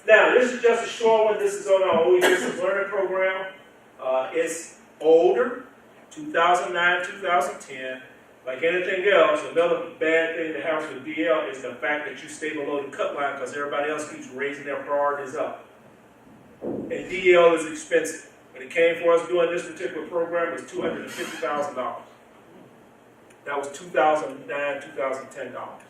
Now, this is just a short one. This is on our OE Distance Learning Program. It's older, 2009, 2010. Like anything else, another bad thing that happens with DL is the fact that you stay below the cut line because everybody else keeps raising their priorities up. And DL is expensive. When it came for us doing this particular program, it was $250,000. That was 2009, 2010 dollars.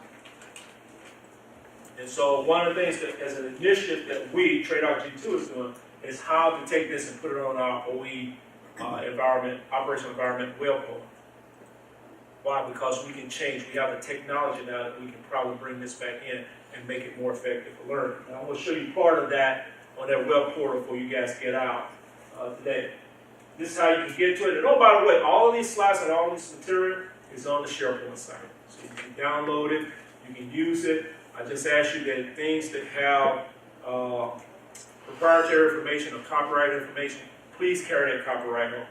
And so one of the things that, as an initiative that we, TradeOut G2, is doing, is how to take this and put it on our OE environment, operational environment well code. Why? Because we can change. We have the technology now that we can probably bring this back in and make it more effective for learning. And I'm going to show you part of that on that web portal before you guys get out today. This is how you can get to it. And oh, by the way, all of these slides and all this material is on the SharePoint site. So you can download it, you can use it. I just ask you that things that have proprietary information or copyright information, please carry that copyright over.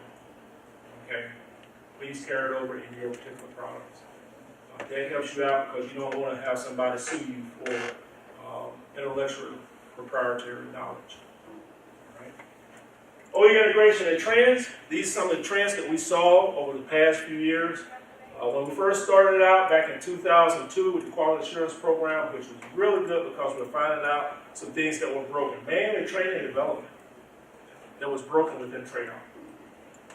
Okay? Please carry it over in your particular products. That helps you out because you don't want to have somebody sue you for intellectual proprietary knowledge. All right? OE integration and trends. These are some of the trends that we saw over the past few years. When we first started out back in 2002 with the Quality Assurance Program, which was really good because we were finding out some things that were broken, mainly training and development that was broken within TradeOut.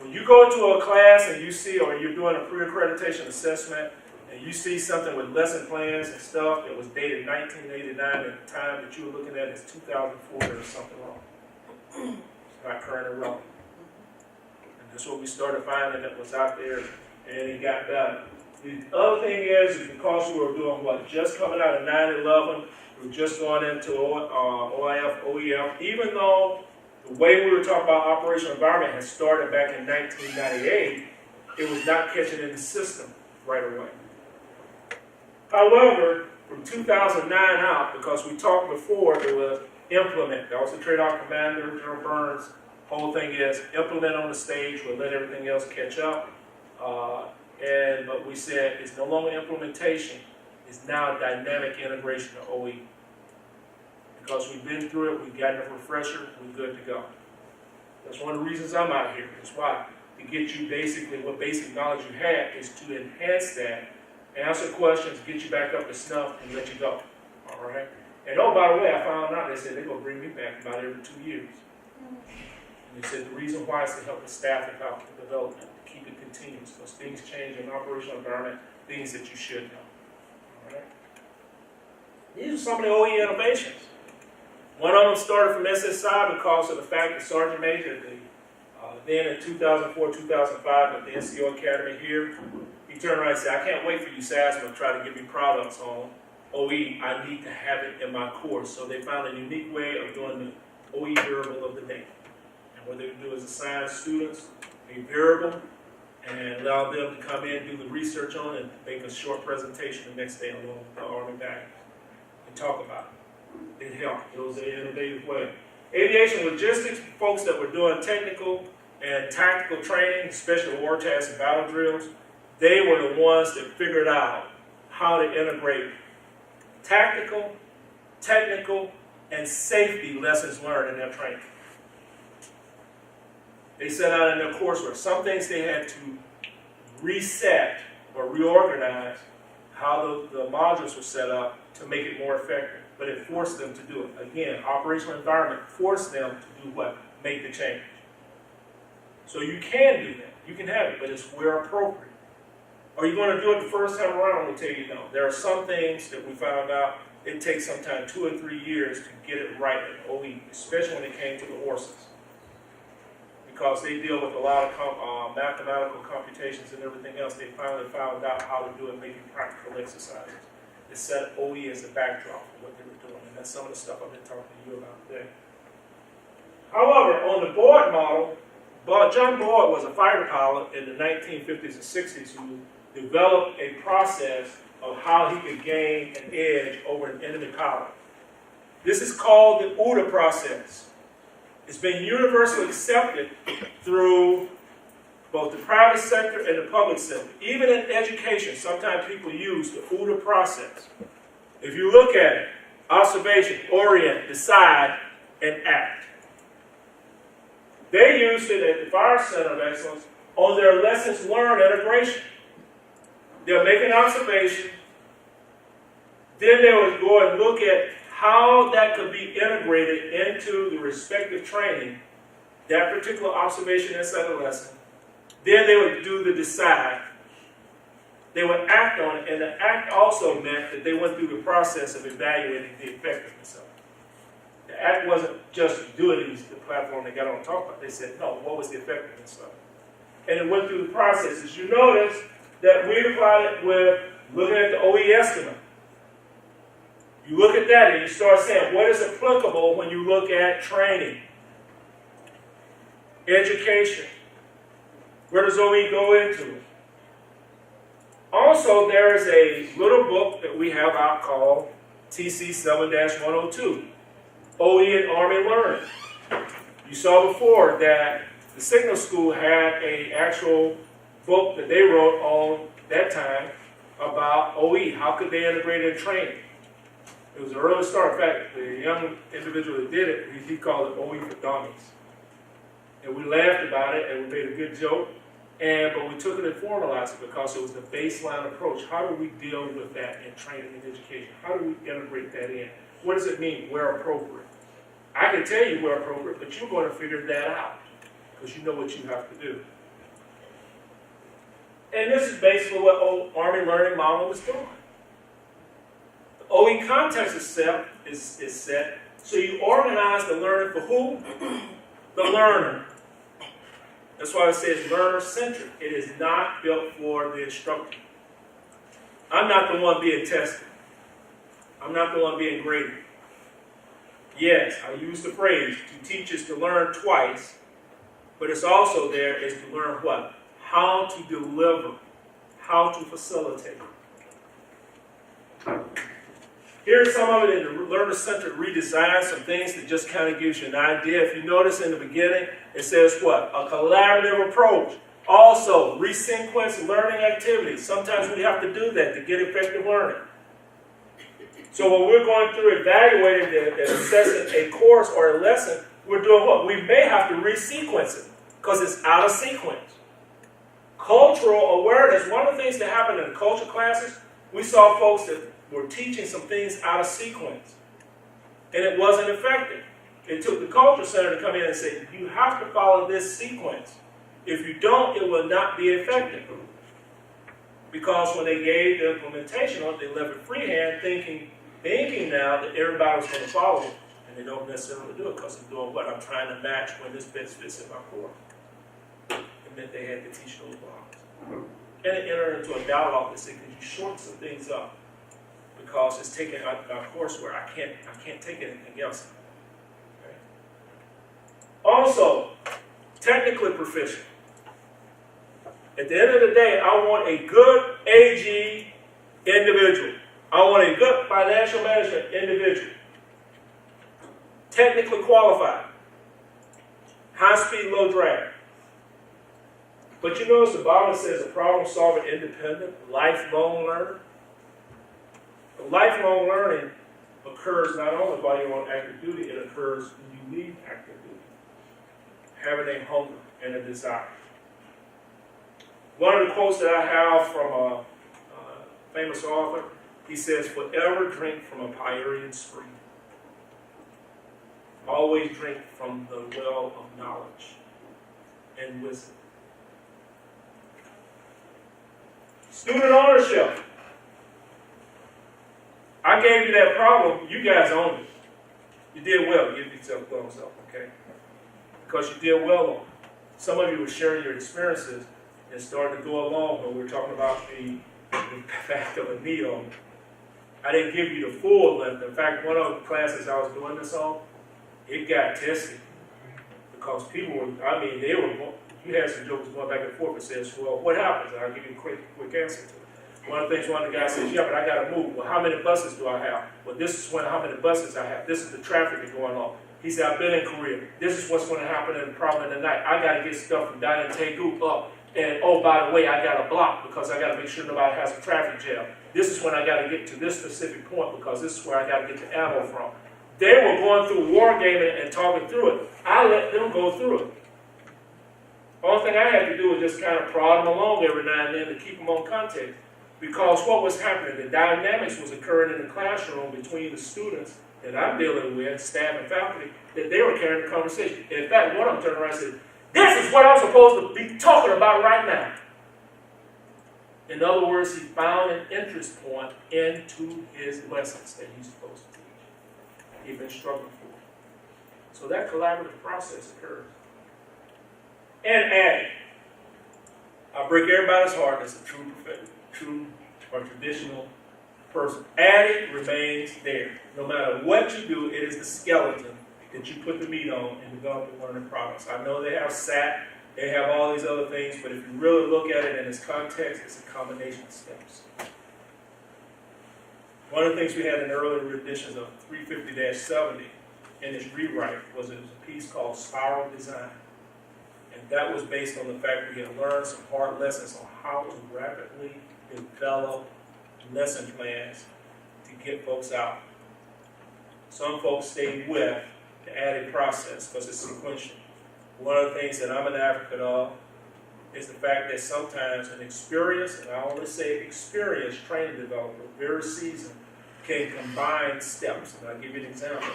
When you go to a class and you see, or you're doing a pre-accreditation assessment, and you see something with lesson plans and stuff that was dated 1989 at the time that you were looking at is 2004, there's something wrong. It's not current and relevant. And that's what we started finding that was out there, and it got better. The other thing is because we were doing what? Just coming out of 9/11, we were just going into OIF, OEF, even though the way we were talking about operational environment had started back in 1998, it was not catching in the system right away. However, from 2009 out, because we talked before, there was implement. That was the TradeOut commander, General Burns. Whole thing is implement on the stage, we'll let everything else catch up. But we said it's no longer implementation, it's now dynamic integration of OE. Because we've been through it, we've gotten a refresher, we're good to go. That's one of the reasons I'm out here. That's why. To get you basically what basic knowledge you had is to enhance that, answer questions, get you back up to snuff, and let you go. All right? And oh, by the way, I found out they said they're going to bring me back about every 2 years. And they said the reason why is to help the staff and help the development, to keep it continuous, because things change in an operational environment, things that you should know. All right? These are some of the OE innovations. One of them started from SSI because of the fact that Sergeant Major, then in 2004, 2005 at the NCO Academy here, he turned around and said, I can't wait for you SASMA to try to give me products on OE. I need to have it in my course. So they found a unique way of doing the OE variable of the day. And what they would do is assign students a variable and allow them to come in, do the research on it, and make a short presentation the next day along with the Army back and talk about it. It helped. It was an innovative way. Aviation logistics, folks that were doing technical and tactical training, especially war tasks and battle drills, they were the ones that figured out how to integrate tactical, technical, and safety lessons learned in their training. They set out in their coursework some things they had to reset or reorganize how the modules were set up to make it more effective. But it forced them to do it. Again, operational environment forced them to do what? Make the change. So you can do that. You can have it, but it's where appropriate. Are you going to do it the first time around? I'm going to tell you no. There are some things that we found out it takes sometimes 2 or 3 years to get it right in OE, especially when it came to the horses. Because they deal with a lot of mathematical computations and everything else. They finally found out how to do it, making practical exercises. It set OE as a backdrop for what they were doing, and that's some of the stuff I've been talking to you about today. However, on the Boyd model, John Boyd was a fighter pilot in the 1950s and 60s who developed a process of how he could gain an edge over an enemy pilot. This is called the OODA process. It's been universally accepted through both the private sector and the public sector. Even in education, sometimes people use the OODA process. If you look at it, Observation, orient, decide, and act. They used it at the Fire Center of Excellence on their lessons learned integration. They'll make an observation, then they would go and look at how that could be integrated into the respective training, that particular observation inside the lesson. Then they would do the decide. They would act on it, and the act also meant that they went through the process of evaluating the effectiveness of it. The act wasn't just doing the platform they got on top of. They said, no, what was the effectiveness of it? And it went through the processes. You notice that we applied it with looking at the OE estimate. You look at that and you start saying, what is applicable when you look at training, education? Where does OE go into it? Also, there is a little book that we have out called TC 7-102, OE and Army Learning. You saw before that the Signal School had an actual book that they wrote on that time about OE. How could they integrate it in training? It was an early start. In fact, the young individual that did it, he called it OE for Dummies. And we laughed about it and we made a good joke. But we took it and formalized it because it was the baseline approach. How do we deal with that in training and education? How do we integrate that in? What does it mean where appropriate? I can tell you where appropriate, but you're going to figure that out because you know what you have to do. And this is basically what Army Learning Model was doing. The OE context itself is set, so you organize the learning for who? The learner. That's why it says learner-centric. It is not built for the instructor. I'm not the one being tested. I'm not the one being graded. Yes, I use the phrase to teach is to learn twice, but it's also there is to learn what? How to deliver, how to facilitate. Here's some of it in the learner-centered redesign, some things that just kind of gives you an idea. If you notice in the beginning, it says what? A collaborative approach. Also, resequence learning activities. Sometimes we have to do that to get effective learning. So when we're going through evaluating and assessing a course or a lesson, we're doing what? We may have to resequence it because it's out of sequence. Cultural awareness. One of the things that happened in the culture classes, we saw folks that were teaching some things out of sequence. And it wasn't effective. It took the culture center to come in and say, you have to follow this sequence. If you don't, it will not be effective. Because when they gave the implementation on it, they left it freehand, thinking now that everybody was going to follow it. And they don't necessarily do it because they're doing what? I'm trying to match when this best fits in my course. It meant they had to teach those blocks. And it entered into a dialogue that said, could you shorten some things up? Because it's taking our course where I can't take anything else. Okay. Also, technically proficient. At the end of the day, I want a good AG individual. I want a good financial management individual. Technically qualified. High speed, low drag. But you notice the bottom says a problem solving, independent, lifelong learner. Lifelong learning occurs not only while you're on active duty, it occurs when you leave active duty. Having a hunger and a desire. One of the quotes that I have from a famous author, he says, forever drink from a Pyrenean spring. Always drink from the well of knowledge and wisdom. Student ownership. I gave you that problem, you guys owned it. You did well. Give yourself a thumbs up, okay? Because you did well on it. Some of you were sharing your experiences and starting to go along when we were talking about the fact of a need on it. I didn't give you the full length. In fact, one of the classes I was doing this on, it got tested. Because people were, you had some jokes going back and forth and says, well, what happens? And I'll give you a quick answer to it. One of the things one of the guys says, yeah, but I got to move. Well, how many buses do I have? Well, this is how many buses I have. This is the traffic that's going on. He said, I've been in Korea. This is what's going to happen in probably in the night. I got to get stuff from down in Taegu up. And oh, by the way, I got a block because I got to make sure nobody has a traffic jam. This is when I got to get to this specific point because this is where I got to get the ammo from. They were going through wargaming and talking through it. I let them go through it. Only thing I had to do was just kind of prod them along every now and then to keep them on context. Because what was happening, the dynamics was occurring in the classroom between the students that I'm dealing with, staff and faculty, that they were carrying the conversation. In fact, one of them turned around and said, "This is what I'm supposed to be talking about right now." In other words, he found an interest point into his lessons that he's supposed to teach. He'd been struggling for it. So that collaborative process occurs. And adding. I break everybody's heart as a true or traditional person. Adding remains there. No matter what you do, it is the skeleton that you put the meat on in developing learning products. I know they have SAT, they have all these other things, but if you really look at it in its context, it's a combination of steps. One of the things we had in earlier editions of 350-70 in its rewrite was a piece called Spiral Design. And that was based on the fact we had learned some hard lessons on how to rapidly develop lesson plans to get folks out. Some folks stayed with the added process because it's sequential. One of the things that I'm an advocate of is the fact that sometimes an experienced, and I only say experienced training developer, very seasoned, can combine steps. And I'll give you an example.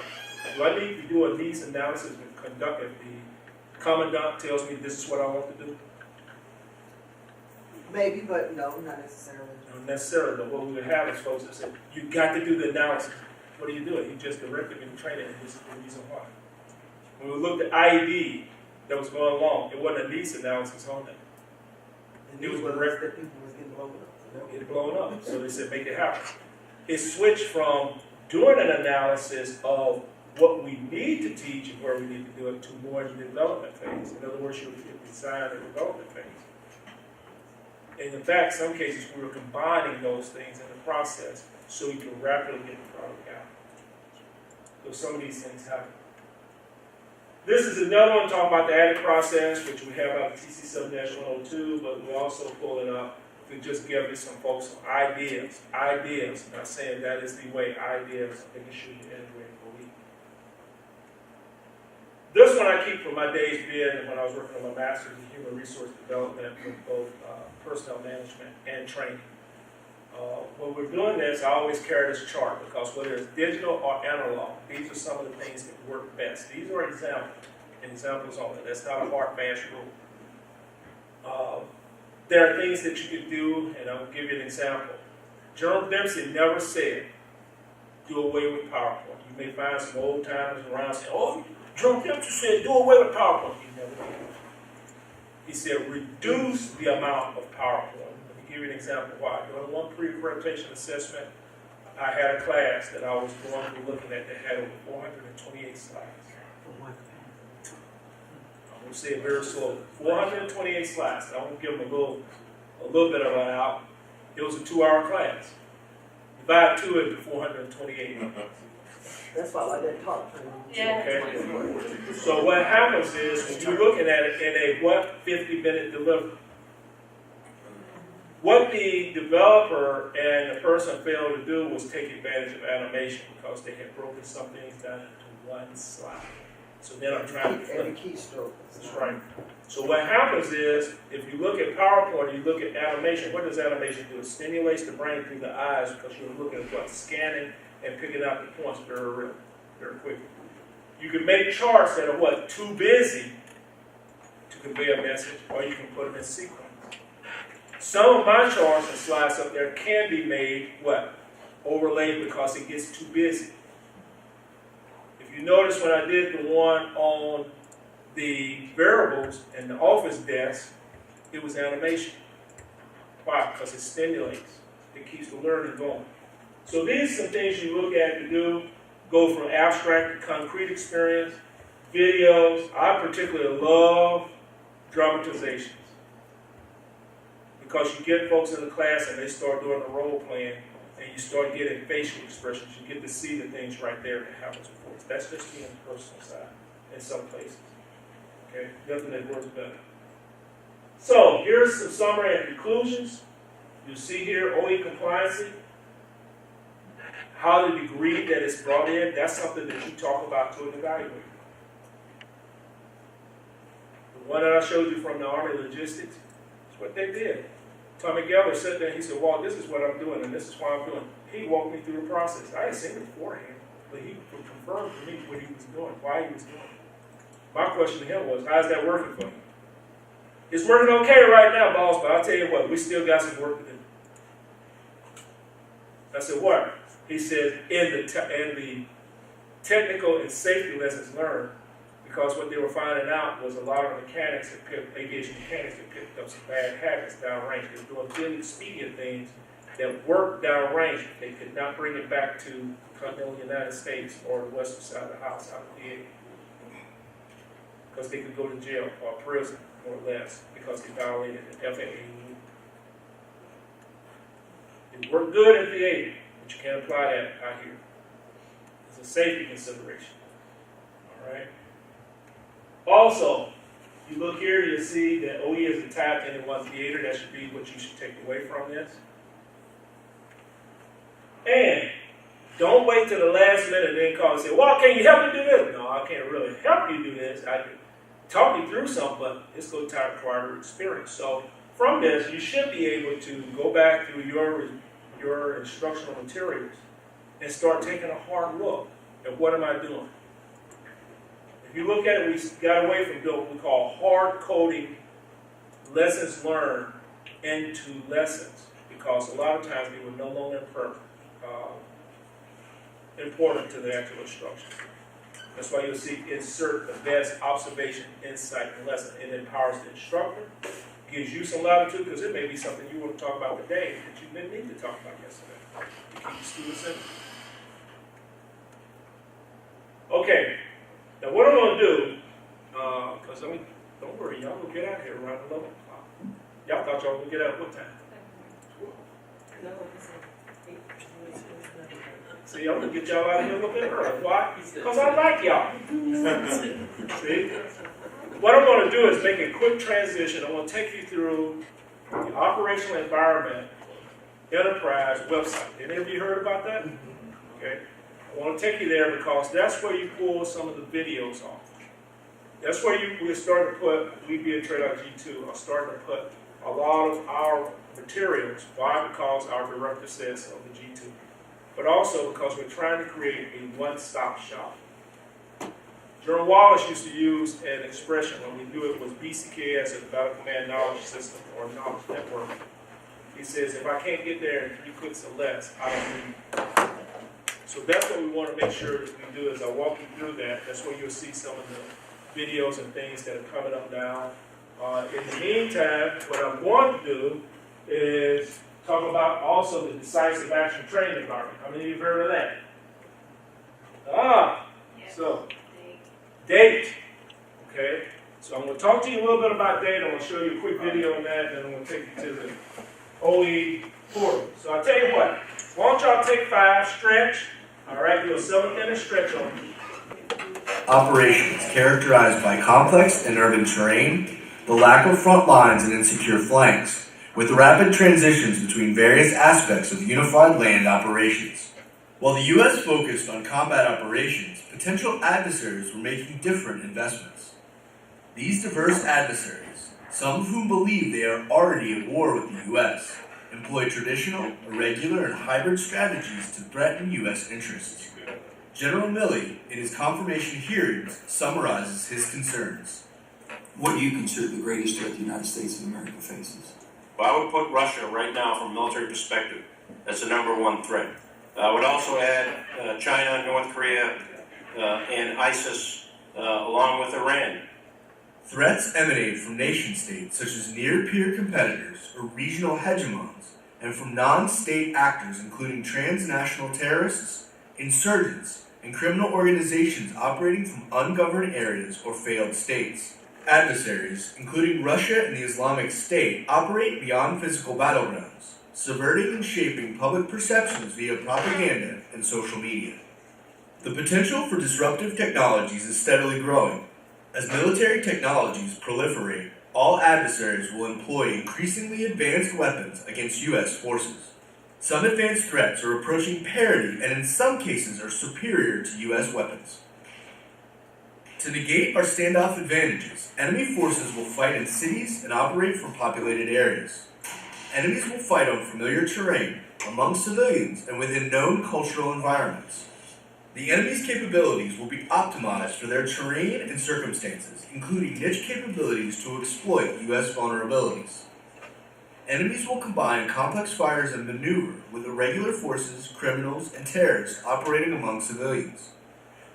Do I need to do a needs analysis and conduct if the commandant tells me this is what I want to do? Maybe, but no, not necessarily. Not necessarily, but what we would have is folks that say, you got to do the analysis. What do? You just directed me to training, and this is the reason why. When we looked at IED that was going along, it wasn't a needs analysis on that. It was direct that people was getting blown up. Get blown up. So they said, make it happen. It switched from doing an analysis of what we need to teach and where we need to do it to more in the development phase. In other words, you would design the development phase. And in fact, some cases we were combining those things in the process so we can rapidly get the product out. So some of these things happen. This is another one talking about the added process, which we have out of TC 7-102, but we also pull it up to just give you some folks some ideas. Ideas. I'm not saying that is the way. Ideas. I think it should be integrated for we. This one I keep from my days being when I was working on my master's in human resource development with both personnel management and training. When we're doing this, I always carry this chart because whether it's digital or analog, these are some of the things that work best. These are examples only. That's not a hard, fast rule. There are things that you can do, and I'll give you an example. Jerome Dempsey never said, do away with PowerPoint. You may find some old timers around saying, oh, Jerome Dempsey said, do away with PowerPoint. He never did. He said, reduce the amount of PowerPoint. Let me give you an example why. During one pre-accreditation assessment, I had a class that I was going through looking at that had over 428 slides. I'm going to say it very slowly. 428 slides. I want to give them a little bit of it out. It was a 2-hour class. Divide 2 into 428. That's why I like that talk. Yeah. Okay. So what happens is when you're looking at it in a 50-minute delivery, what the developer and the person failed to do was take advantage of animation because they had broken some things down into one slide. So then I'm trying to Every keystroke. That's right. So what happens is, if you look at PowerPoint, you look at animation, what does animation do? It stimulates the brain through the eyes because you're looking at what? Scanning and picking out the points very quickly. You can make charts that are what? Too busy to convey a message, or you can put them in sequence. Some of my charts and slides up there can be made, what? Overlaid because it gets too busy. If you notice when I did the one on the variables and the office desk, it was animation. Why? Because it stimulates. It keeps the learning going. So these are some things you look at to do. Go from abstract to concrete experience. Videos. I particularly love dramatizations. Because you get folks in the class and they start doing the role playing and you start getting facial expressions. You get to see the things right there that happens before. That's just being the personal side in some places. Okay? Nothing that works better. So here's some summary and conclusions. You see here OE compliancy. How the degree that it's brought in, that's something that you talk about to an evaluator. The one that I showed you from the Army Logistics, that's what they did. Tommy Geller sat there and he said, Walt, this is what I'm doing and this is why I'm doing it. He walked me through the process. I had seen it beforehand, but he confirmed to me what he was doing, why he was doing it. My question to him was, how's that working for you? It's working okay right now, boss, but I'll tell you what, we still got some work to do. I said, what? He said, in the technical and safety lessons learned, because what they were finding out was a lot of mechanics, aviation mechanics, had picked up some bad habits downrange. They were doing really expedient things that worked downrange. They could not bring it back to continental United States or the western side of the house out of VA. Because they could go to jail or prison, more or less, because they violated the FAA. It worked good at VA, but you can't apply that out here. It's a safety consideration. All right. Also, you look here, you'll see that OE is a type into one theater. That should be what you should take away from this. And don't wait till the last minute and then call and say, well, can you help me do this? No, I can't really help you do this. I can talk you through something, but it's going to require experience. So from this, you should be able to go back through your instructional materials and start taking a hard look at what am I doing. If you look at it, we got away from what we call hard coding lessons learned into lessons, because a lot of times they were no longer important to the actual instruction. That's why you'll see insert the best observation, insight, and lesson. It empowers the instructor, gives you some latitude, because it may be something you want to talk about today that you didn't need to talk about yesterday. You keep the students in. Okay, now what I'm going to do, because don't worry, y'all will get out here around 11 o'clock. Y'all thought y'all would get out at what time? 12. See, I'm going to get y'all out of here a little bit early. Why? Because I like y'all. See? What I'm going to do is make a quick transition. I'm going to take you through the operational environment enterprise website. Any of you heard about that? Okay. I want to take you there because that's where you pull some of the videos off. That's where we're starting to put, we being TradeOut G2, are starting to put a lot of our materials. Why? Because our director says so, the G2. But also because we're trying to create a one-stop shop. General Wallace used to use an expression when we knew it was BCKS, a Battle Command Knowledge System or Knowledge Network. He says, if I can't get there in 3 clicks or less, I don't need it. So that's what we want to make sure that we do. As I walk you through that, that's where you'll see some of the videos and things that are coming up now. In the meantime, what I'm going to do is talk about also the decisive action training environment. How many of you have heard of that? So, date. Okay, so I'm going to talk to you a little bit about date. I'm going to show you a quick video on that, and then I'm going to take you to the OE portal. So I'll tell you what, why don't y'all take 5, stretch, all right, do a 7-minute stretch on it. Operations characterized by complex and urban terrain, the lack of front lines and insecure flanks, with rapid transitions between various aspects of unified land operations. While the U.S. focused on combat operations, potential adversaries were making different investments. These diverse adversaries, some of whom believe they are already at war with the U.S., employ traditional, irregular, and hybrid strategies to threaten U.S. interests. General Milley, in his confirmation hearings, summarizes his concerns. What do you consider the greatest threat the United States of America faces? Well, I would put Russia right now from a military perspective as the #1 threat. I would also add China, North Korea, and ISIS, along with Iran. Threats emanate from nation-states such as near-peer competitors or regional hegemons, and from non-state actors including transnational terrorists, insurgents, and criminal organizations operating from ungoverned areas or failed states. Adversaries, including Russia and the Islamic State, operate beyond physical battlegrounds, subverting and shaping public perceptions via propaganda and social media. The potential for disruptive technologies is steadily growing. As military technologies proliferate, all adversaries will employ increasingly advanced weapons against U.S. forces. Some advanced threats are approaching parity and in some cases are superior to U.S. weapons. To negate our standoff advantages, enemy forces will fight in cities and operate from populated areas. Enemies will fight on familiar terrain, among civilians, and within known cultural environments. The enemy's capabilities will be optimized for their terrain and circumstances, including niche capabilities to exploit U.S. vulnerabilities. Enemies will combine complex fires and maneuver with irregular forces, criminals, and terrorists operating among civilians.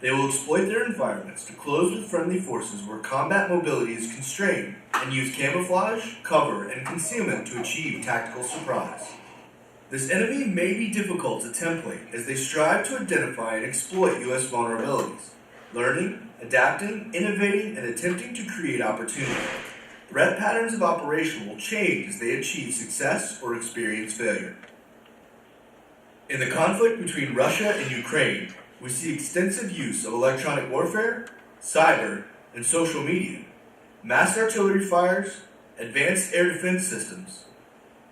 They will exploit their environments to close with friendly forces where combat mobility is constrained and use camouflage, cover, and concealment to achieve tactical surprise. This enemy may be difficult to template as they strive to identify and exploit U.S. vulnerabilities, learning, adapting, innovating, and attempting to create opportunity. Threat patterns of operation will change as they achieve success or experience failure. In the conflict between Russia and Ukraine, we see extensive use of electronic warfare, cyber, and social media, mass artillery fires, advanced air defense systems,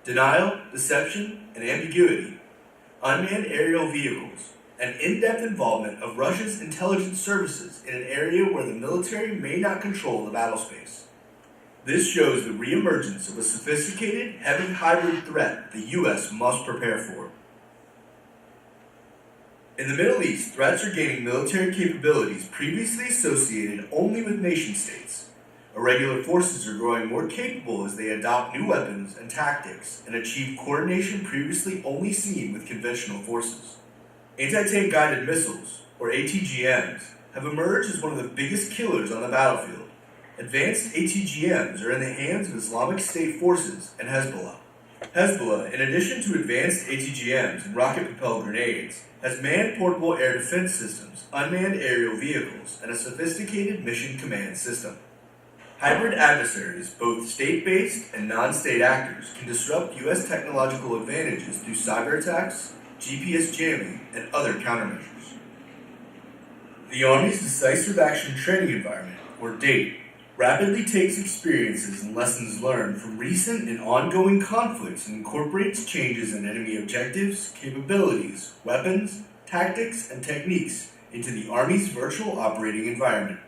denial, deception, and ambiguity, unmanned aerial vehicles, and in-depth involvement of Russia's intelligence services in an area where the military may not control the battlespace. This shows the reemergence of a sophisticated, heavy hybrid threat the U.S. must prepare for. In the Middle East, threats are gaining military capabilities previously associated only with nation-states. Irregular forces are growing more capable as they adopt new weapons and tactics and achieve coordination previously only seen with conventional forces. Anti-tank guided missiles, or ATGMs, have emerged as one of the biggest killers on the battlefield. Advanced ATGMs are in the hands of Islamic State forces and Hezbollah. Hezbollah, in addition to advanced ATGMs and rocket-propelled grenades, has manned portable air defense systems, unmanned aerial vehicles, and a sophisticated mission command system. Hybrid adversaries, both state-based and non-state actors, can disrupt U.S. technological advantages through cyber attacks, GPS jamming, and other countermeasures. The Army's Decisive Action Training Environment, or DATE, rapidly takes experiences and lessons learned from recent and ongoing conflicts and incorporates changes in enemy objectives, capabilities, weapons, tactics, and techniques into the Army's virtual operating environment.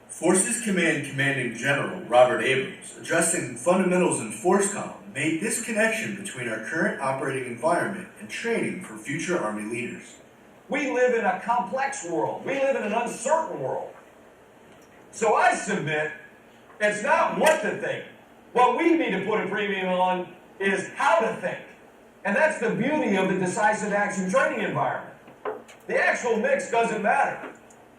Forces Commanding General Robert Abrams, addressing fundamentals in FORSCOM, made this connection between our current operating environment and training for future Army leaders. We live in a complex world. We live in an uncertain world. So I submit it's not what to think. What we need to put a premium on is how to think. And that's the beauty of the decisive action training environment. The actual mix doesn't matter.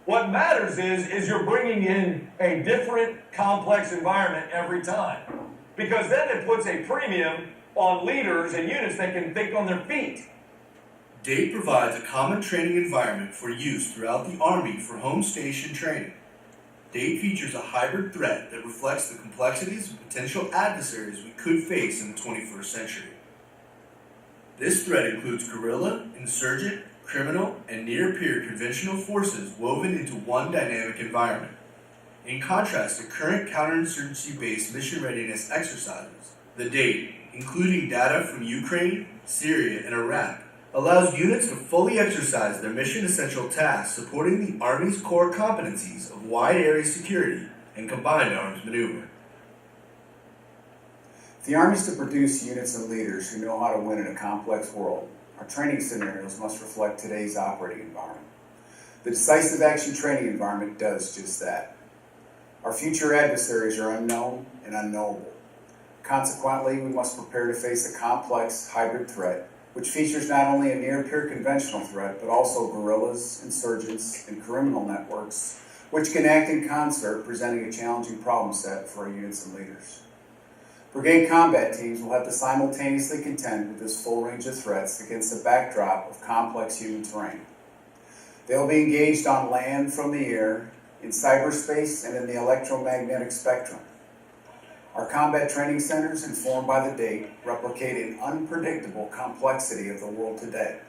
What matters is you're bringing in a different, complex environment every time. Because then it puts a premium on leaders and units that can think on their feet. DATE provides a common training environment for use throughout the Army for home station training. DATE features a hybrid threat that reflects the complexities of potential adversaries we could face in the 21st century. This threat includes guerrilla, insurgent, criminal, and near-peer conventional forces woven into one dynamic environment. In contrast to current counterinsurgency-based mission readiness exercises, the DATE, including data from Ukraine, Syria, and Iraq, allows units to fully exercise their mission-essential tasks supporting the Army's core competencies of wide-area security and combined arms maneuver. If the Army is to produce units and leaders who know how to win in a complex world, our training scenarios must reflect today's operating environment. The decisive action training environment does just that. Our future adversaries are unknown and unknowable. Consequently, we must prepare to face a complex hybrid threat, which features not only a near-peer conventional threat, but also guerrillas, insurgents, and criminal networks, which can act in concert, presenting a challenging problem set for our units and leaders. Brigade combat teams will have to simultaneously contend with this full range of threats against a backdrop of complex human terrain. They'll be engaged on land, from the air, in cyberspace, and in the electromagnetic spectrum. Our combat training centers, informed by the DATE, replicate an unpredictable complexity of the world today.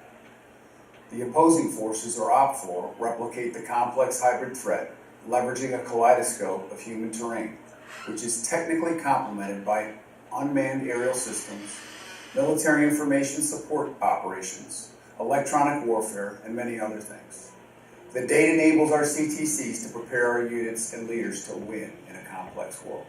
The opposing forces, or OPFOR, replicate the complex hybrid threat, leveraging a kaleidoscope of human terrain. which is technically complemented by unmanned aerial systems, military information support operations, electronic warfare, and many other things. The date enables our CTCs to prepare our units and leaders to win in a complex world.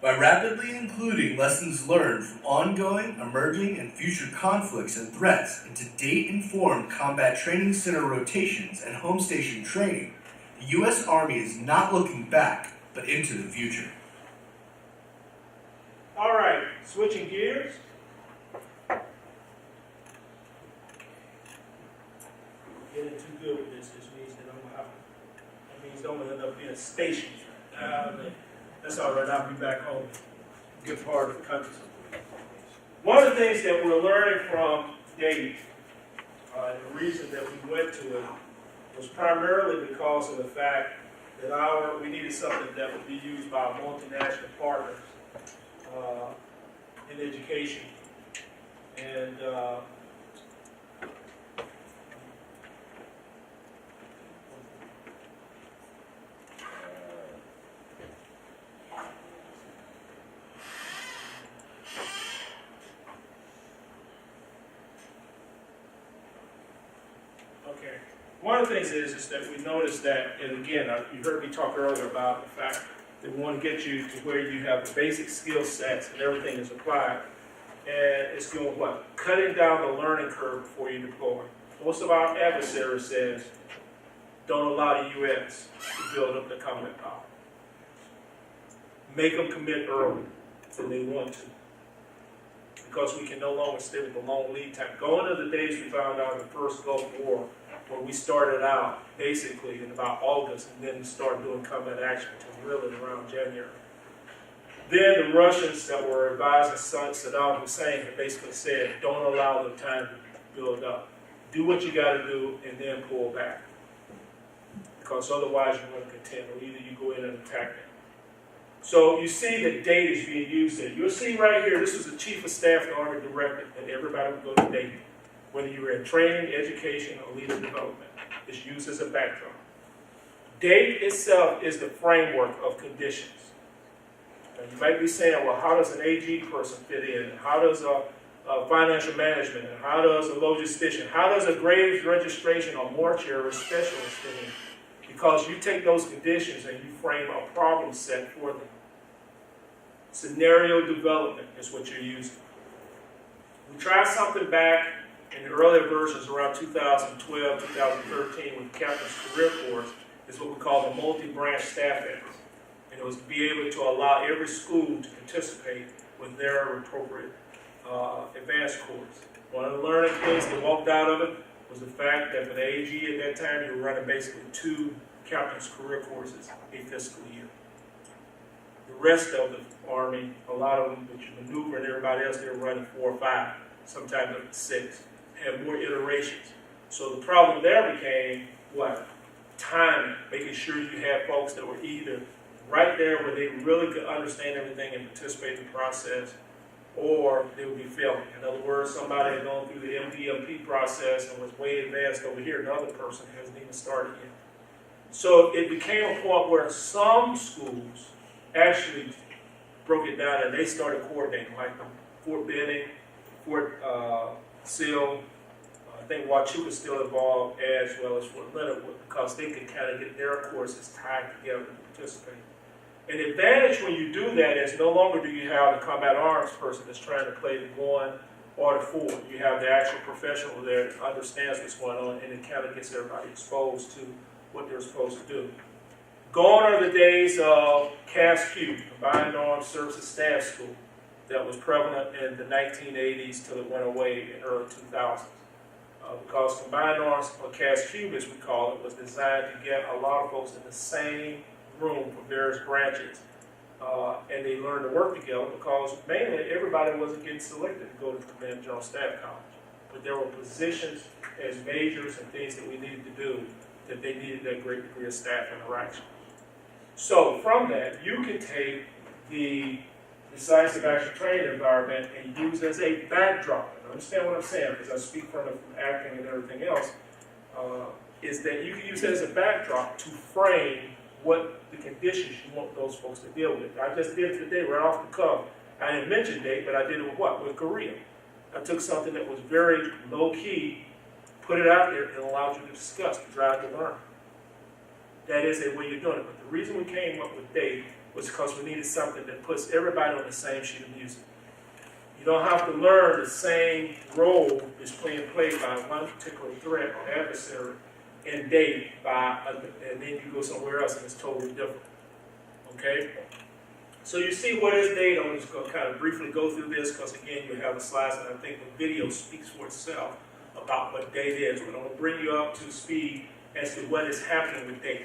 By rapidly including lessons learned from ongoing, emerging, and future conflicts and threats into date-informed combat training center rotations and home station training, the U.S. Army is not looking back, but into the future. All right, switching gears. Getting too good with this means that I'm gonna end up being stationed. That's all right, I'll be back home. Good part of the country. One of the things that we're learning from Dave, and the reason that we went to it, was primarily because of the fact that we needed something that would be used by our multinational partners in education. And okay. One of the things is that we noticed that, and again, you heard me talk earlier about the fact that we want to get you to where you have the basic skill sets and everything is applied. And it's doing what? Cutting down the learning curve before you deploy. Most of our adversaries says, don't allow the U.S. to build up the combat power. Make them commit early when they want to. Because we can no longer stay with the long lead time. Going to the days we found out in the first Gulf War, where we started out basically in about August and then started doing combat action until really around January. Then the Russians that were advising Saddam Hussein had basically said, don't allow the time to build up. Do what you got to do and then pull back. Because otherwise you're going to contend, or either you go in and attack them. So you see that data is being used there. You'll see right here, this is the Chief of Staff to Army Director, and everybody would go to data. Whether you're in training, education, or leader development, it's used as a backdrop. Date itself is the framework of conditions. Now you might be saying, well, how does an AG person fit in? How does a financial management? And how does a logistician? How does a graves registration or mortuary specialist fit in? Because you take those conditions and you frame a problem set for them. Scenario development is what you're using. We tried something back in the earlier versions around 2012, 2013 with Captain's Career Course, is what we call the multi-branch staff efforts. And it was to be able to allow every school to participate with their appropriate advanced course. One of the learning things that walked out of it was the fact that for the AG at that time, you were running basically 2 Captain's Career Courses a fiscal year. The rest of the Army, a lot of them, which you maneuver and everybody else, they were running 4 or 5, sometimes up to 6. Have more iterations. So the problem there became what? Timing, making sure you had folks that were either right there where they really could understand everything and participate in the process, or they would be failing. In other words, somebody had gone through the MDMP process and was way advanced over here, another person hasn't even started yet. So it became a point where some schools actually broke it down and they started coordinating, like Fort Benning, Fort Sill, I think Huachuca is still involved, as well as Fort Leonard Wood, because they could kind of get their courses tied together to participate. An advantage when you do that is no longer do you have the combat arms person that's trying to play the 1 or the 4. You have the actual professional there that understands what's going on, and it kind of gets everybody exposed to what they're supposed to do. Gone are the days of CASQ, Combined Armed Services Staff School, that was prevalent in the 1980s till it went away in early 2000s. Because Combined Arms, or CASQ as we call it, was designed to get a lot of folks in the same room for various branches. And they learned to work together because mainly everybody wasn't getting selected to go to the Command General Staff College. But there were positions as majors and things that we needed to do that they needed that great degree of staff interaction. So from that, you can take the decisive action training environment and use as a backdrop. And understand what I'm saying, because I speak from acting and everything else, is that you can use it as a backdrop to frame what the conditions you want those folks to deal with. I just did it today right off the cuff. I didn't mention date, but I did it with what? With Korea. I took something that was very low key, put it out there, and allowed you to discuss, to drive to learn. That is a way you're doing it. But the reason we came up with date was because we needed something that puts everybody on the same sheet of music. You don't have to learn the same role that's played by one particular threat or adversary in date and then you go somewhere else and it's totally different. Okay? So you see what is date. I'm just going to kind of briefly go through this because again you have the slides and I think the video speaks for itself about what date is. But I'm going to bring you up to speed as to what is happening with date.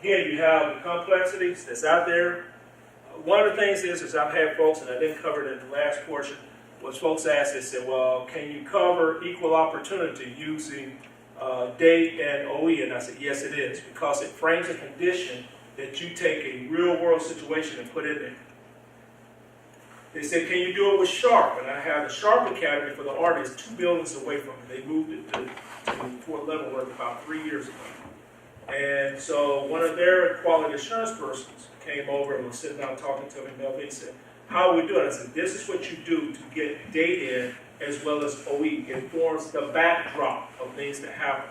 Again, you have the complexities that's out there. One of the things is I've had folks, and I didn't cover it in the last portion, was folks asked, they said, well, can you cover equal opportunity using date and OE? And I said, yes, it is, because it frames a condition that you take a real world situation and put in there. They said, can you do it with Sharp? And I have the Sharp Academy for the Artists 2 buildings away from me. They moved it to Fort Leavenworth about 3 years ago. And so one of their quality assurance persons came over and was sitting down talking to me, and Melvin said, how are we doing? I said, this is what you do to get data in as well as OE. It forms the backdrop of things that happen.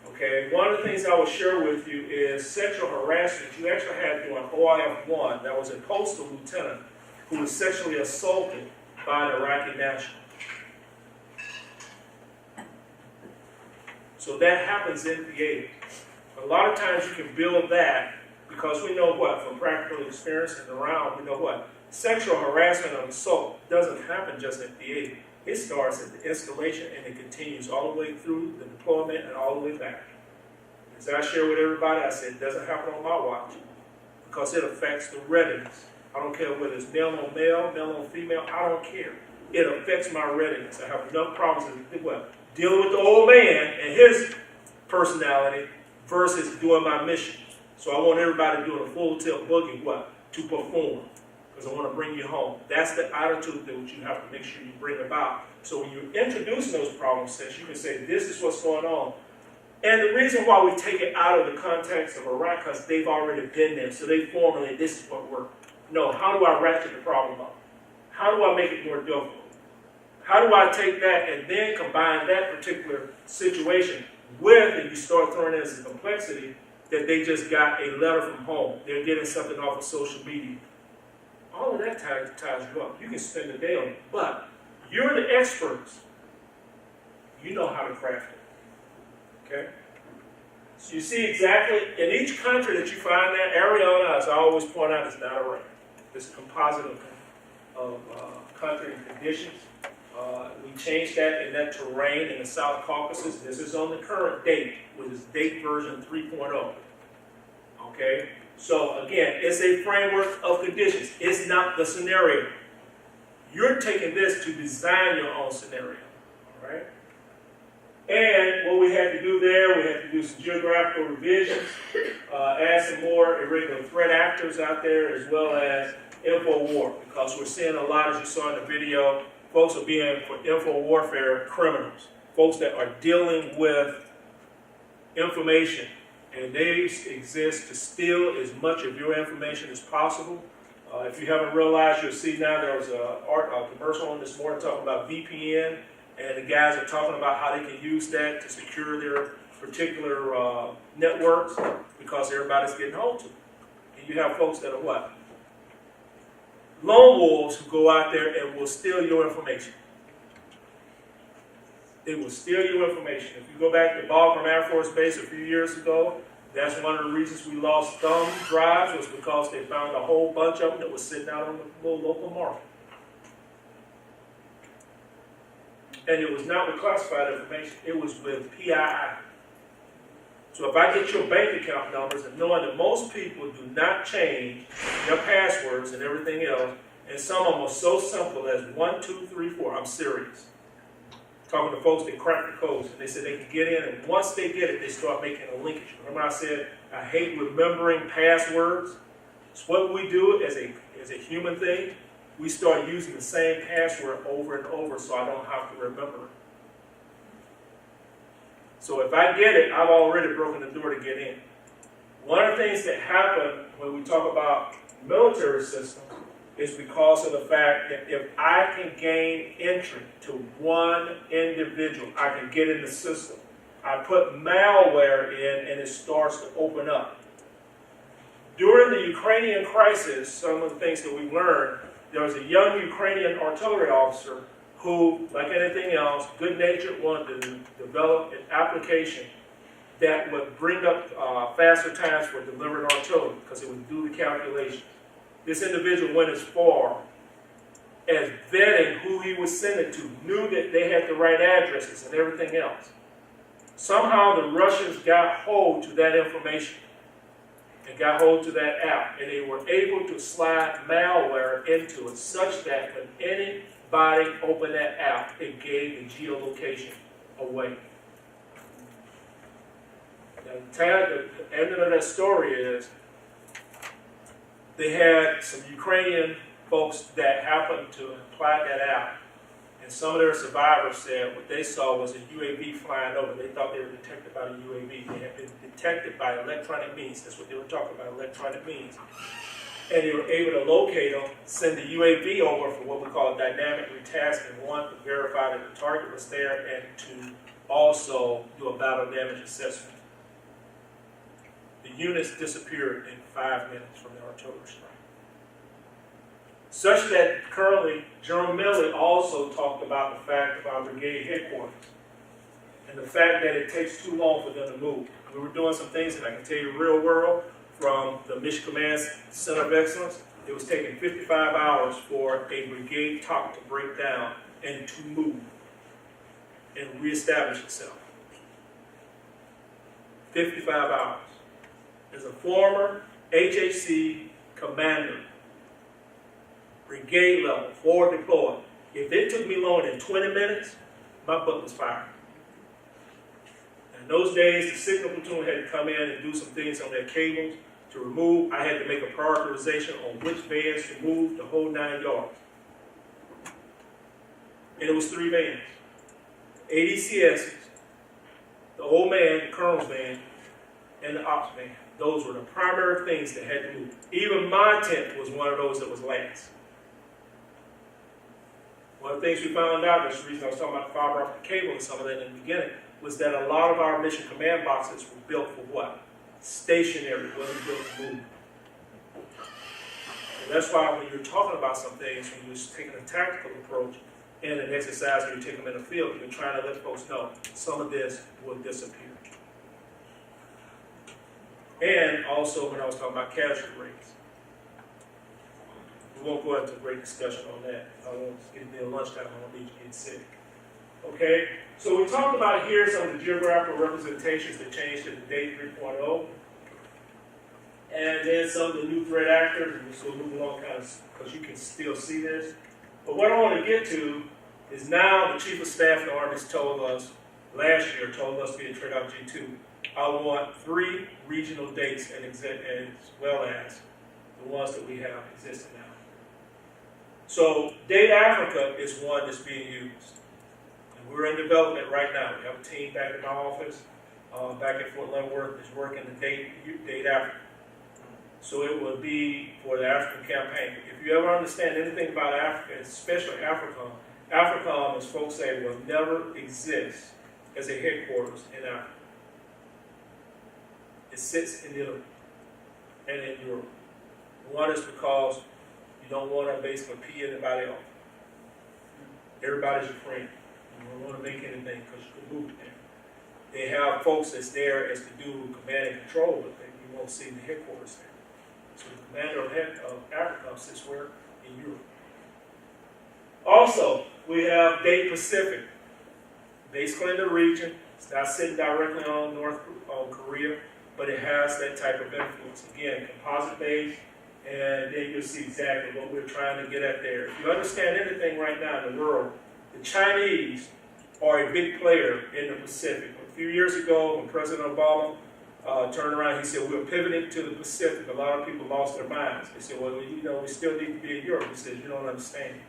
Okay, one of the things I will share with you is sexual harassment. You actually had during OIF-1, that was a postal lieutenant who was sexually assaulted by an Iraqi national. So that happens in theater. A lot of times you can build that because we know what, from practical experience and around, we know what, sexual harassment and assault doesn't happen just at theater. It starts at the installation and it continues all the way through the deployment and all the way back. As I share with everybody, I said it doesn't happen on my watch because it affects the readiness. I don't care whether it's male on male, male on female, I don't care. It affects my readiness. I have enough problems with what? Dealing with the old man and his personality versus doing my mission. So I want everybody doing a full tilt boogie, what? To perform. Because I want to bring you home. That's the attitude that you have to make sure you bring about. So when you're introducing those problem sets, you can say, this is what's going on. And the reason why we take it out of the context of Iraq, because they've already been there. So they formulate, this is what worked. No, how do I ratchet the problem up? How do I make it more difficult? How do I take that and then combine that particular situation with, and you start throwing in as a complexity, that they just got a letter from home. They're getting something off of social media. All of that ties you up. You can spend the day on it. But you're the experts. You know how to craft it. Okay? So you see exactly, in each country that you find that, Ariana, as I always point out, is not a rank. It's a composite of country and conditions. We changed that in that terrain in the South Caucasus. This is on the current date, which is date version 3.0. Okay? So again, it's a framework of conditions. It's not the scenario. You're taking this to design your own scenario. All right? And what we had to do there, we had to do some geographical revisions, add some more irregular threat actors out there, as well as info war, because we're seeing a lot, as you saw in the video, folks are being, for info warfare, criminals, folks that are dealing with information, and they exist to steal as much of your information as possible. If you haven't realized, you'll see now there was a commercial on this morning talking about VPN, and the guys are talking about how they can use that to secure their particular networks because everybody's getting hold to it. And you have folks that are what? Lone wolves who go out there and will steal your information. They will steal your information. If you go back to Bagram Air Force Base a few years ago, that's one of the reasons we lost thumb drives was because they found a whole bunch of them that was sitting out on the local market. And it was not with classified information, it was with PII. So if I get your bank account numbers and knowing that most people do not change their passwords and everything else, and some of them are so simple as 1, 2, 3, 4, I'm serious. Talking to folks that crack the codes, and they said they can get in, and once they get it, they start making a linkage. Remember I said I hate remembering passwords? It's what we do as a human thing. We start using the same password over and over so I don't have to remember it. So if I get it, I've already broken the door to get in. One of the things that happen when we talk about military systems is because of the fact that if I can gain entry to one individual, I can get in the system. I put malware in and it starts to open up. During the Ukrainian crisis, some of the things that we learned, there was a young Ukrainian artillery officer who, like anything else, good-natured, wanted to develop an application that would bring up faster times for delivered artillery because it would do the calculation. This individual went as far as vetting who he was sending to, knew that they had the right addresses and everything else. Somehow the Russians got hold to that information and got hold to that app, and they were able to slide malware into it such that when anybody opened that app, it gave the geolocation away. Now, the ending of that story is they had some Ukrainian folks that happened to apply that app, and some of their survivors said what they saw was a UAV flying over. They thought they were detected by the UAV. They had been detected by electronic means. That's what they were talking about, electronic means. And they were able to locate them, send the UAV over for what we call dynamic retasking. One, to verify that the target was there, and to also do a battle damage assessment. The units disappeared in 5 minutes from the artillery strike. Such that currently, General Milley also talked about the fact of our brigade headquarters and the fact that it takes too long for them to move. We were doing some things that I can tell you real world from the Mission Command Center of Excellence. It was taking 55 hours for a brigade top to break down and to move and reestablish itself. 55 hours. As a former HHC commander, brigade level, forward deployed, if it took me longer than 20 minutes, my butt was fired. In those days, the signal platoon had to come in and do some things on their cables to remove. I had to make a prioritization on which vans to move the whole 9 yards. And it was 3 vans. ADCSs, the old man, the colonel's van, and the ops van. Those were the primary things that had to move. Even my tent was one of those that was last. One of the things we found out, that's the reason I was talking about the fiber optic cable and some of that in the beginning, was that a lot of our mission command boxes were built for what? Stationary, wasn't built to move. And that's why when you're talking about some things, when you're taking a tactical approach and an exercise where you take them in the field, you're trying to let folks know some of this will disappear. And also when I was talking about casualty rates. We won't go into a great discussion on that. I won't get near lunchtime, I won't need you to get sick. Okay, so we talked about here some of the geographical representations that changed to the date 3.0. And then some of the new threat actors, and we'll still move along kind of, because you can still see this. But what I want to get to is now the Chief of Staff of the Army told us, last year, told us via TRADOC G2, I want 3 regional dates and as well as the ones that we have existing now. So Date Africa is one that's being used. And we're in development right now. We have a team back in my office, back at Fort Leavenworth, is working the Date Africa. So it will be for the African campaign. If you ever understand anything about Africa, especially AFRICOM, AFRICOM, as folks say, will never exist as a headquarters in Africa. It sits in Italy and in Europe. One is because you don't want to basically pee anybody off. Everybody's your friend. You don't want to make anything because you can move it there. They have folks that's there as to do command and control, but you won't see the headquarters there. So the commander of AFRICOM sits where? In Europe. Also, we have Date Pacific. Basically in the region. It's not sitting directly on Korea, but it has that type of influence. Again, composite based, and then you'll see exactly what we're trying to get at there. If you understand anything right now in the world, the Chinese are a big player in the Pacific. A few years ago, when President Obama turned around, he said, we're pivoting to the Pacific. A lot of people lost their minds. They said, well, you know, we still need to be in Europe. He said, you don't understand.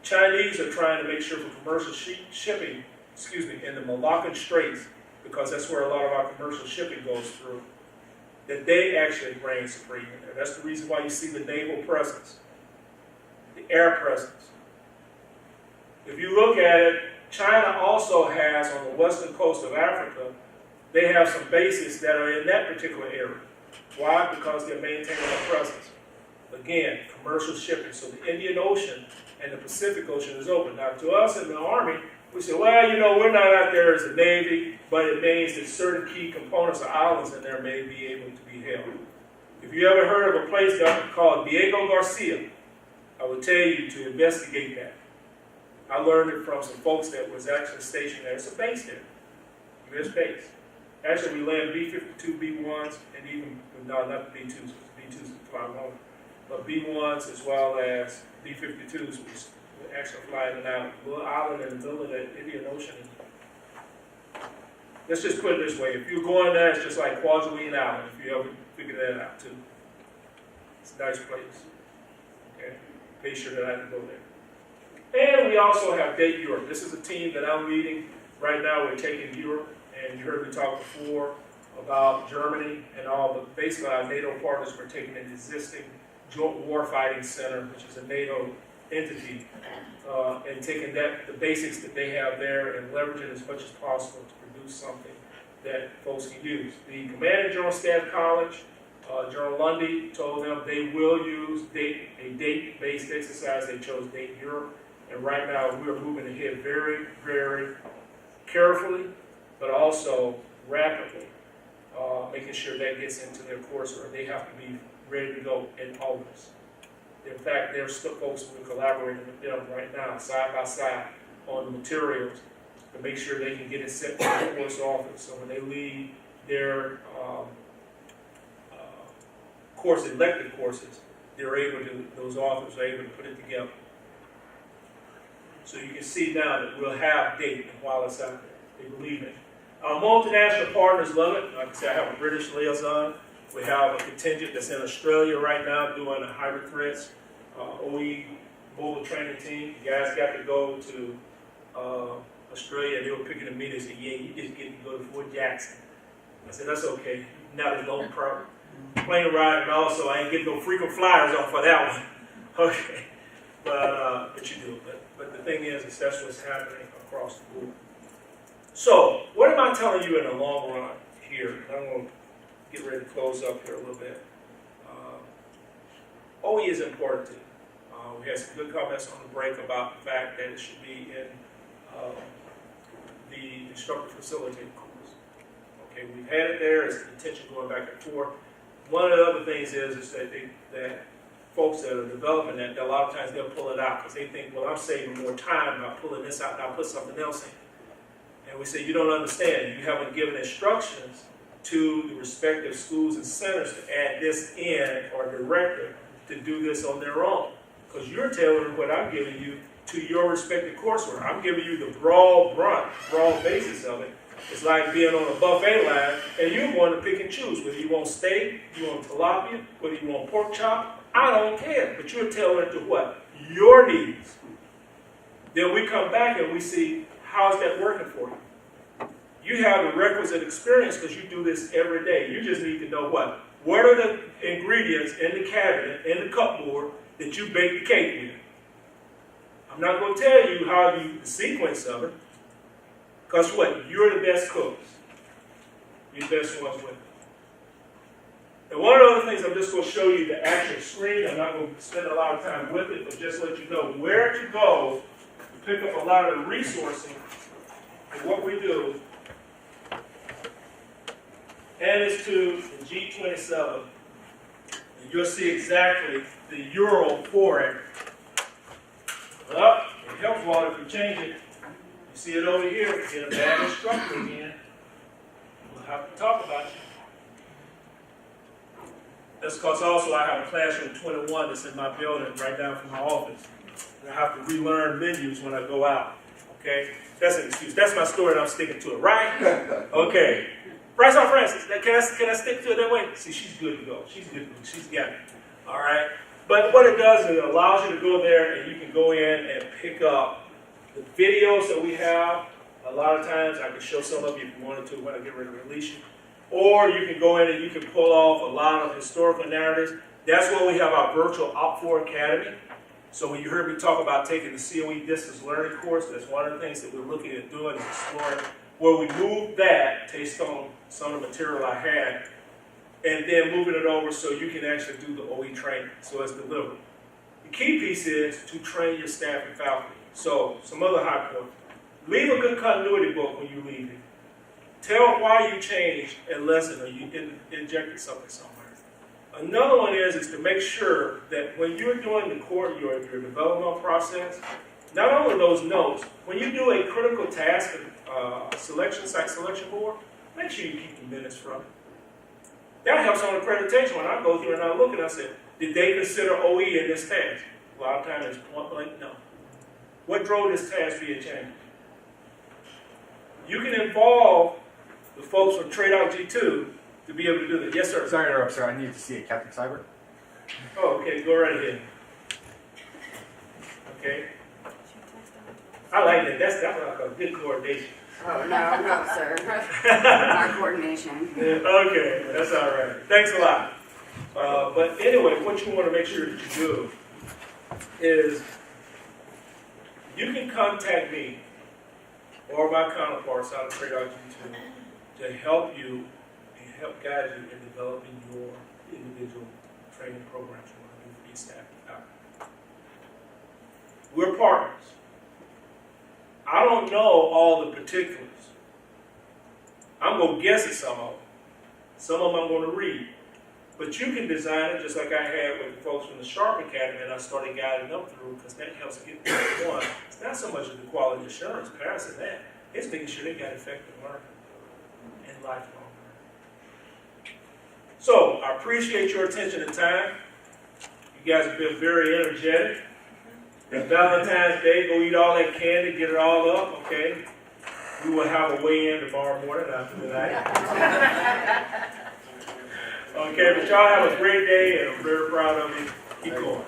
Chinese are trying to make sure for commercial shipping, in the Malaccan Straits, because that's where a lot of our commercial shipping goes through, that they actually reign supreme in there. That's the reason why you see the naval presence, the air presence. If you look at it, China also has on the western coast of Africa, they have some bases that are in that particular area. Why? Because they're maintaining a presence. Again, commercial shipping. So the Indian Ocean and the Pacific Ocean is open. Now, to us in the Army, we say, well, you know, we're not out there as a Navy, but it means that certain key components or islands in there may be able to be held. If you ever heard of a place called Diego Garcia, I would tell you to investigate that. I learned it from some folks that was actually stationed there. It's a base there, U.S. base. Actually, we land B-52, B-1s, and even, no, not B-2s, B-2s fly home, but B-1s as well as B-52s, which actually fly in and out. A little island in the middle of that Indian Ocean. Let's just put it this way. If you're going there, it's just like Kwajalein Island, if you ever figure that out, too. It's a nice place. Okay? Make sure that I can go there. And we also have Date Europe. This is a team that I'm leading. Right now, we're taking Europe. And you heard me talk before about Germany and all the, basically our NATO partners were taking an existing joint warfighting center, which is a NATO entity, and taking that, the basics that they have there and leveraging as much as possible to produce something that folks can use. The Command and General Staff College, General Lundy told them they will use a date-based exercise. They chose Date Europe. And right now we're moving ahead very, very carefully, but also rapidly, making sure that gets into their course, or they have to be ready to go in August. In fact, there's still folks who are collaborating with them right now, side by side, on the materials to make sure they can get it set for the course office. So when they leave their course, elected courses, they're able to, those authors are able to put it together. So you can see now that we'll have date while it's out there. They believe it. Our multinational partners love it. Like I said, I have a British liaison. We have a contingent that's in Australia right now doing a hybrid threats OE mobile training team. The guys got to go to Australia. They were picking a meeting and said, yeah, you just get to go to Fort Jackson. I said, that's okay. Not a long plane ride, and also I ain't getting no frequent flyers off for that one. Okay. But you do. But the thing is that's what's happening across the board. So, what am I telling you in the long run here? I'm going to get ready to close up here a little bit. OE is important to you. We had some good comments on the break about the fact that it should be in the instructor facilitator course. Okay, we've had it there. It's the intention going back and forth. One of the other things is that that folks that are developing that, a lot of times they'll pull it out because they think, well, I'm saving more time by pulling this out and I'll put something else in. And we say, you don't understand. You haven't given instructions to the respective schools and centers to add this in or director to do this on their own. Because you're tailoring what I'm giving you to your respective coursework. I'm giving you the broad basis of it. It's like being on a buffet line and you're going to pick and choose whether you want steak, you want tilapia, whether you want pork chop. I don't care, but you're tailoring to what? Your needs. Then we come back and we see, how's that working for you? You have the requisite experience because you do this every day. You just need to know what? What are the ingredients in the cabinet, in the cupboard that you bake the cake with? I'm not going to tell you how the sequence of it, because what? You're the best cooks. You're the best ones with it. And one of the other things, I'm just going to show you the actual screen. I'm not going to spend a lot of time with it, but just let you know where to go to pick up a lot of the resourcing and what we do. And it's to the G27. And you'll see exactly the euro for it. Well, it helps Walter if you change it. You see it over here. Get a bad instructor again. We'll have to talk about you. That's because also I have a classroom 21 that's in my building right down from my office. And I have to relearn menus when I go out. Okay? That's an excuse. That's my story and I'm sticking to it, right? Okay. Bryce on Francis, can I stick to it that way? See, she's good to go. She's good to go. She's got it. All right? But what it does is it allows you to go there and you can go in and pick up the videos that we have, A lot of times, I can show some of you if you wanted to when I get ready to release you. Or you can go in and you can pull off a lot of historical narratives. That's why we have our virtual OPT4 Academy. So when you heard me talk about taking the COE Distance Learning course, that's one of the things that we're looking at doing is exploring where we move that based on some of the material I had, and then moving it over so you can actually do the OE training, so it's delivered. The key piece is to train your staff and faculty. So some other high points. Leave a good continuity book when you leave it. Tell why you changed a lesson or you injected something somewhere. Another one is to make sure that when you're doing the core, your developmental process, not only those notes, when you do a critical task site selection board, make sure you keep the minutes from it. That helps on accreditation. When I go through and I look and I say, did they consider OE in this task? A lot of times it's point blank, no. What drove this task being changed? You can involve the folks from TradeOut G2 to be able to do that. Yes, sir. Sorry to interrupt, sir. I need to see it, Captain Cyber. Oh, okay, go right ahead. Okay. I like that. That's like a good coordination. Oh, no, sir. Our coordination. Okay, that's all right. Thanks a lot. But anyway, what you want to make sure that you do is you can contact me or my counterparts out of TradeOut G2 to help you and help guide you in developing your individual training programs you want to do for your staff and faculty. We're partners. I don't know all the particulars. I'm going to guess at some of them. Some of them I'm going to read. But you can design it just like I had with the folks from the Sharp Academy and I started guiding them through because that helps get to one. It's not so much of the quality assurance, passing that. It's making sure they got effective learning and lifelong learning. So, I appreciate your attention and time. You guys have been very energetic. And Valentine's Day, go eat all that candy, get it all up, okay? We will have a weigh-in tomorrow morning after tonight. Okay, but y'all have a great day, and I'm very proud of you. Keep going.